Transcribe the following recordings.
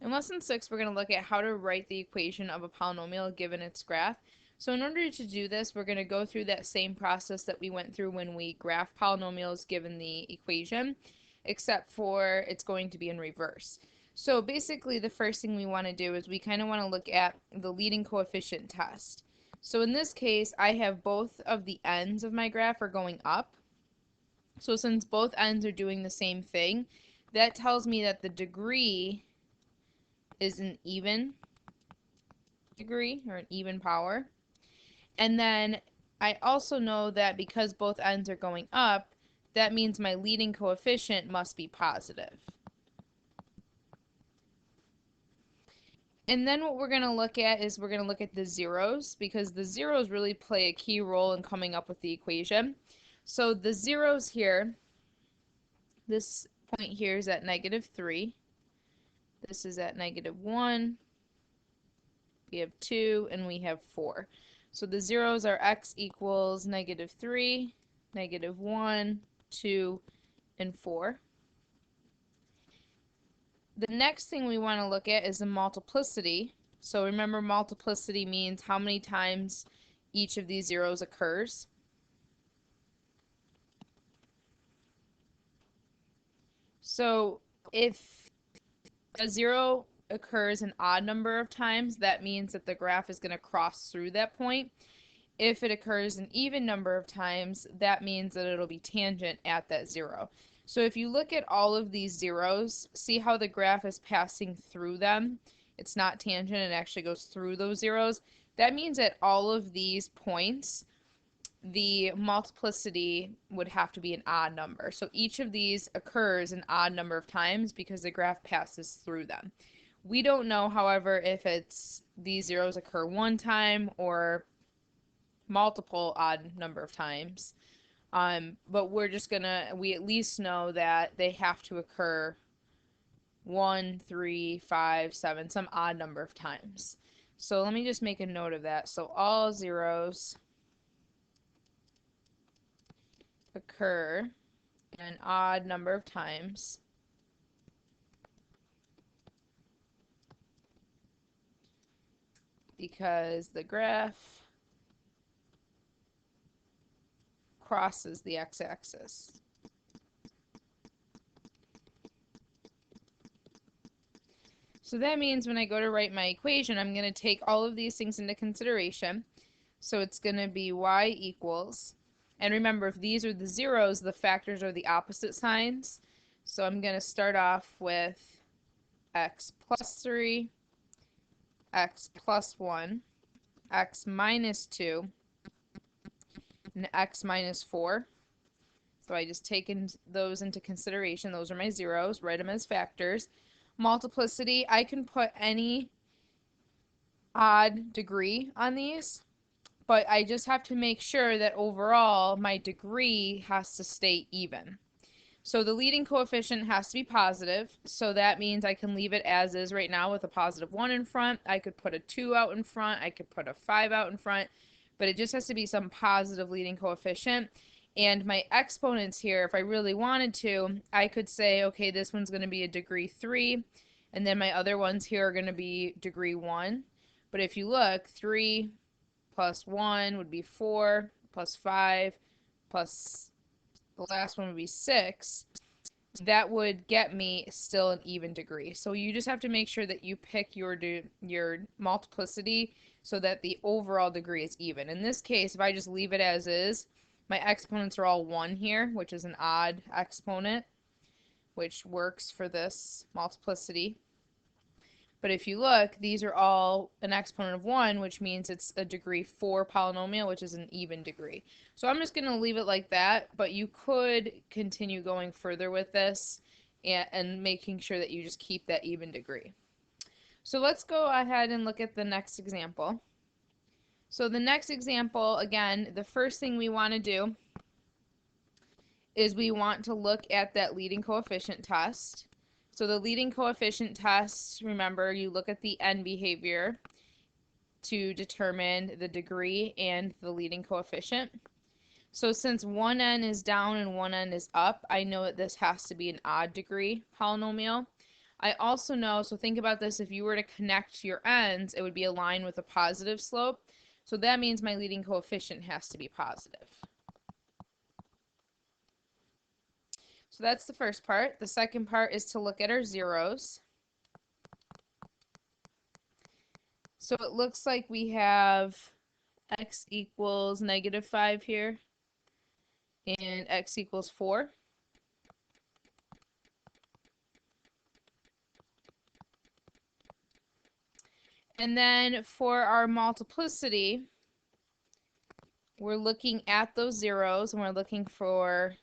In lesson 6, we're going to look at how to write the equation of a polynomial given its graph. So in order to do this, we're going to go through that same process that we went through when we graph polynomials given the equation, except for it's going to be in reverse. So basically the first thing we want to do is we kind of want to look at the leading coefficient test. So in this case, I have both of the ends of my graph are going up. So since both ends are doing the same thing, that tells me that the degree is an even degree or an even power. And then I also know that because both ends are going up, that means my leading coefficient must be positive. And then what we're going to look at is we're going to look at the zeros, because the zeros really play a key role in coming up with the equation. So the zeros here, this point here is at -3. This is at -1. We have 2, and we have 4. So the zeros are x equals -3, -1, 2, and 4. The next thing we want to look at is the multiplicity. So remember, multiplicity means how many times each of these zeros occurs. So if a zero occurs an odd number of times, that means that the graph is going to cross through that point. If it occurs an even number of times, that means that it'll be tangent at that zero. So if you look at all of these zeros, see how the graph is passing through them? It's not tangent, it actually goes through those zeros. That means at all of these points, the multiplicity would have to be an odd number. So each of these occurs an odd number of times because the graph passes through them. We don't know, however, if it's these zeros occur one time or multiple odd number of times. But we at least know that they have to occur 1, 3, 5, 7, some odd number of times. So let me just make a note of that. So all zeros occur an odd number of times because the graph crosses the x-axis. So that means when I go to write my equation, I'm going to take all of these things into consideration. So it's going to be y equals, and remember, if these are the zeros, the factors are the opposite signs. So I'm going to start off with x plus 3, x plus 1, x minus 2, and x minus 4. So I just taken those into consideration. Those are my zeros, write them as factors. Multiplicity, I can put any odd degree on these, but I just have to make sure that overall my degree has to stay even. So the leading coefficient has to be positive, so that means I can leave it as is right now with a positive 1 in front. I could put a 2 out in front, I could put a 5 out in front, but it just has to be some positive leading coefficient. And my exponents here, if I really wanted to, I could say, okay, this one's going to be a degree 3, and then my other ones here are going to be degree 1. But if you look, 3 plus 1 would be 4, plus 5, plus the last one would be 6. That would get me still an even degree. So you just have to make sure that you pick your multiplicity so that the overall degree is even. In this case, if I just leave it as is, my exponents are all 1 here, which is an odd exponent, which works for this multiplicity. But if you look, these are all an exponent of 1, which means it's a degree 4 polynomial, which is an even degree. So I'm just going to leave it like that, but you could continue going further with this and making sure that you just keep that even degree. So let's go ahead and look at the next example. So the next example, again, the first thing we want to do is we want to look at that leading coefficient test. So the leading coefficient test, remember, you look at the end behavior to determine the degree and the leading coefficient. So since one end is down and one end is up, I know that this has to be an odd degree polynomial. I also know, so think about this, if you were to connect your ends, it would be a line with a positive slope. So that means my leading coefficient has to be positive. So that's the first part. The second part is to look at our zeros. So it looks like we have x equals -5 here and x equals 4. And then for our multiplicity, we're looking at those zeros and we're looking for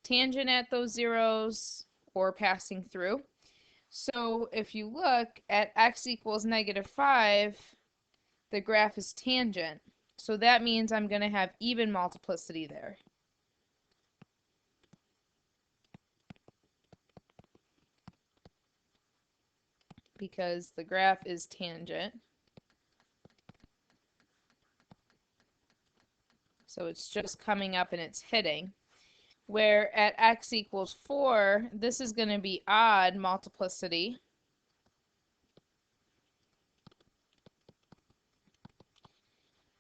tangent at those zeros or passing through. So if you look at x equals -5, the graph is tangent. So that means I'm going to have even multiplicity there. Because the graph is tangent. So it's just coming up and it's hitting. Where at x equals 4, this is going to be odd multiplicity.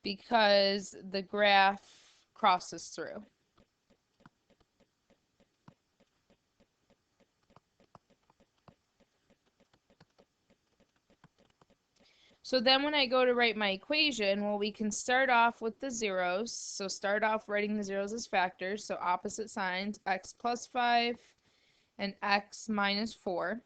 Because the graph crosses through. So then when I go to write my equation, well, we can start off with the zeros. So start off writing the zeros as factors. So opposite signs, x plus 5 and x minus 4.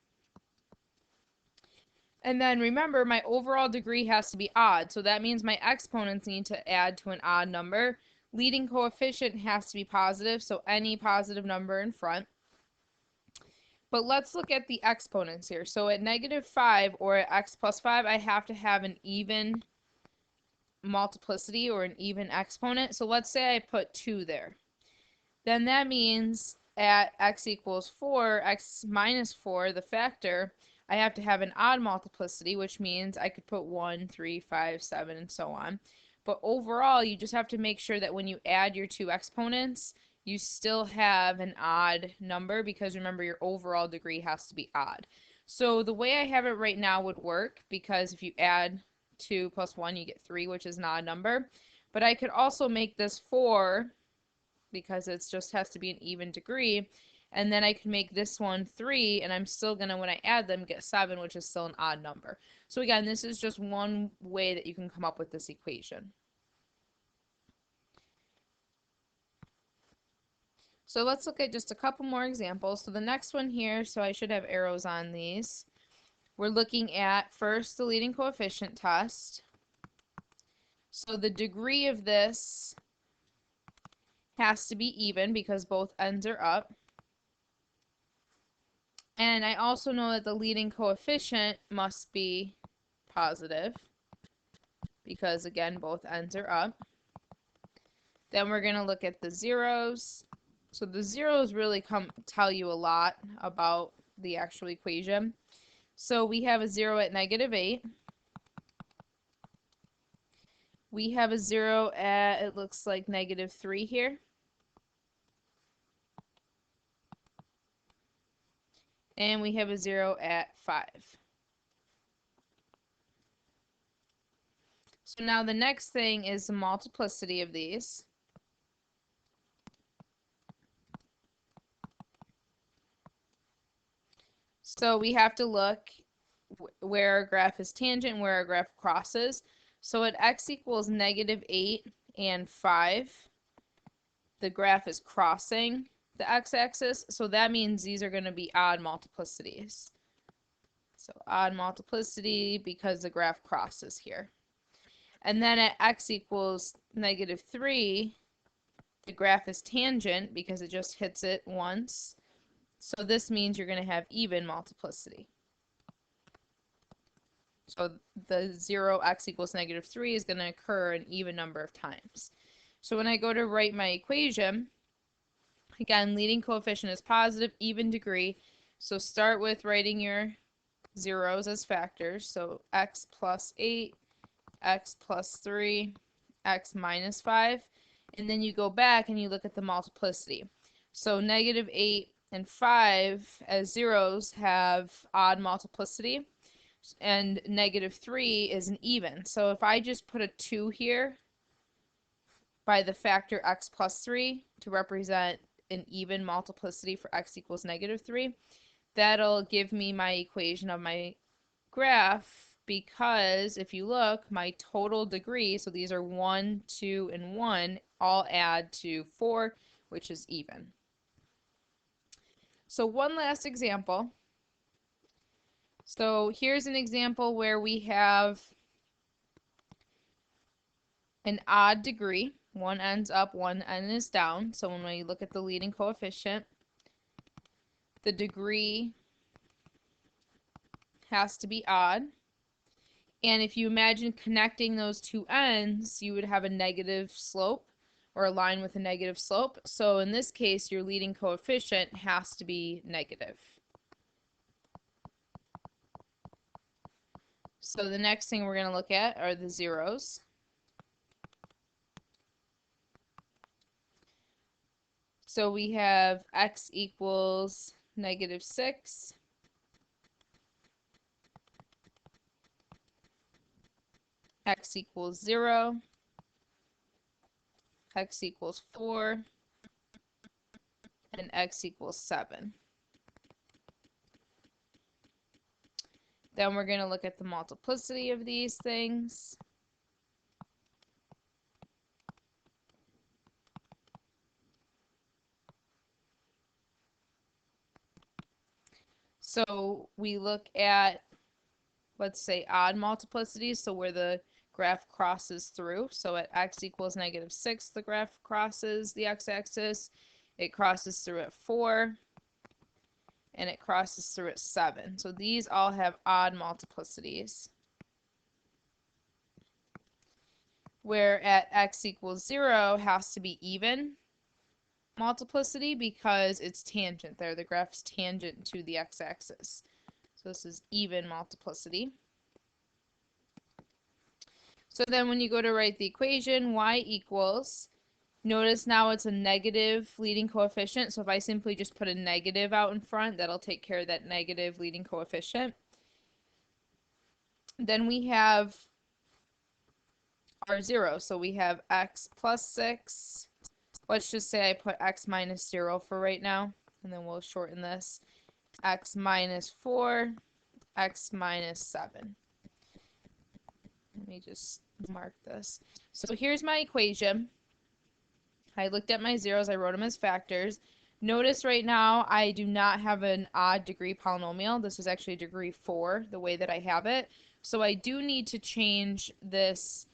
And then remember, my overall degree has to be odd. So that means my exponents need to add to an odd number. Leading coefficient has to be positive, so any positive number in front. But let's look at the exponents here. So at -5 or at x plus 5, I have to have an even multiplicity or an even exponent. So let's say I put 2 there. Then that means at x equals 4, x minus 4, the factor, I have to have an odd multiplicity, which means I could put 1, 3, 5, 7, and so on. But overall, you just have to make sure that when you add your two exponents, you still have an odd number because remember your overall degree has to be odd. So the way I have it right now would work because if you add 2 plus 1 you get 3, which is an odd number. But I could also make this 4 because it just has to be an even degree, and then I can make this one 3 and I'm still gonna, when I add them, get 7, which is still an odd number. So again, this is just one way that you can come up with this equation. So let's look at just a couple more examples. So the next one here, so I should have arrows on these. We're looking at first the leading coefficient test. So the degree of this has to be even because both ends are up. And I also know that the leading coefficient must be positive because again both ends are up. Then we're going to look at the zeros. So the zeros really tell you a lot about the actual equation. So we have a 0 at -8. We have a 0 at, it looks like, -3 here. And we have a 0 at 5. So now the next thing is the multiplicity of these. So we have to look where our graph is tangent and where our graph crosses. So at x equals -8 and 5, the graph is crossing the x-axis. So that means these are going to be odd multiplicities. So odd multiplicity because the graph crosses here. And then at x equals -3, the graph is tangent because it just hits it once. So this means you're going to have even multiplicity. So the 0 x equals -3 is going to occur an even number of times. So when I go to write my equation, again, leading coefficient is positive, even degree. So start with writing your zeros as factors. So x plus 8, x plus 3, x minus 5. And then you go back and you look at the multiplicity. So -8 and 5 as zeros have odd multiplicity, and -3 is an even. So if I just put a 2 here by the factor x plus 3 to represent an even multiplicity for x equals -3, that'll give me my equation of my graph, because if you look, my total degree, so these are 1, 2, and 1, all add to 4, which is even. So one last example. So here's an example where we have an odd degree. One end's up, one end is down. So when we look at the leading coefficient, the degree has to be odd. And if you imagine connecting those two ends, you would have a negative slope, or a line with a negative slope. So in this case, your leading coefficient has to be negative. So the next thing we're going to look at are the zeros. So we have x equals -6, x equals 0, x equals 4, and x equals 7. Then we're going to look at the multiplicity of these things. So we look at, let's say, odd multiplicities, so where the graph crosses through. So at x equals -6, the graph crosses the x-axis. It crosses through at 4, and it crosses through at 7. So these all have odd multiplicities. Where at x equals 0 has to be even multiplicity because it's tangent there. The graph's tangent to the x-axis. So this is even multiplicity. So then when you go to write the equation, y equals, notice now it's a negative leading coefficient. So if I simply just put a negative out in front, that'll take care of that negative leading coefficient. Then we have our 0. So we have x plus 6. Let's just say I put x minus 0 for right now, and then we'll shorten this. X minus 4, x minus 7. Let me just mark this. So here's my equation. I looked at my zeros, I wrote them as factors. Notice right now I do not have an odd degree polynomial. This is actually degree 4, the way that I have it. So I do need to change this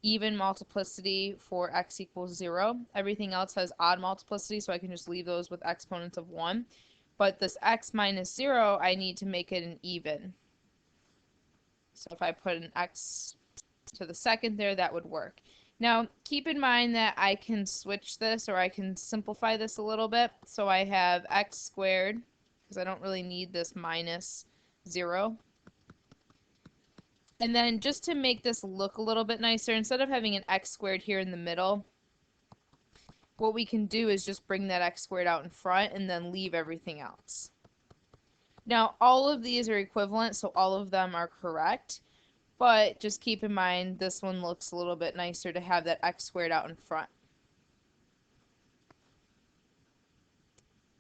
even multiplicity for x equals 0. Everything else has odd multiplicity, so I can just leave those with exponents of 1. But this x minus 0, I need to make it an even. So if I put an x to the second there, that would work. Now, keep in mind that I can switch this, or I can simplify this a little bit. So I have x squared, because I don't really need this minus 0. And then just to make this look a little bit nicer, instead of having an x squared here in the middle, what we can do is just bring that x squared out in front and then leave everything else. Now, all of these are equivalent, so all of them are correct. But just keep in mind, this one looks a little bit nicer to have that x squared out in front.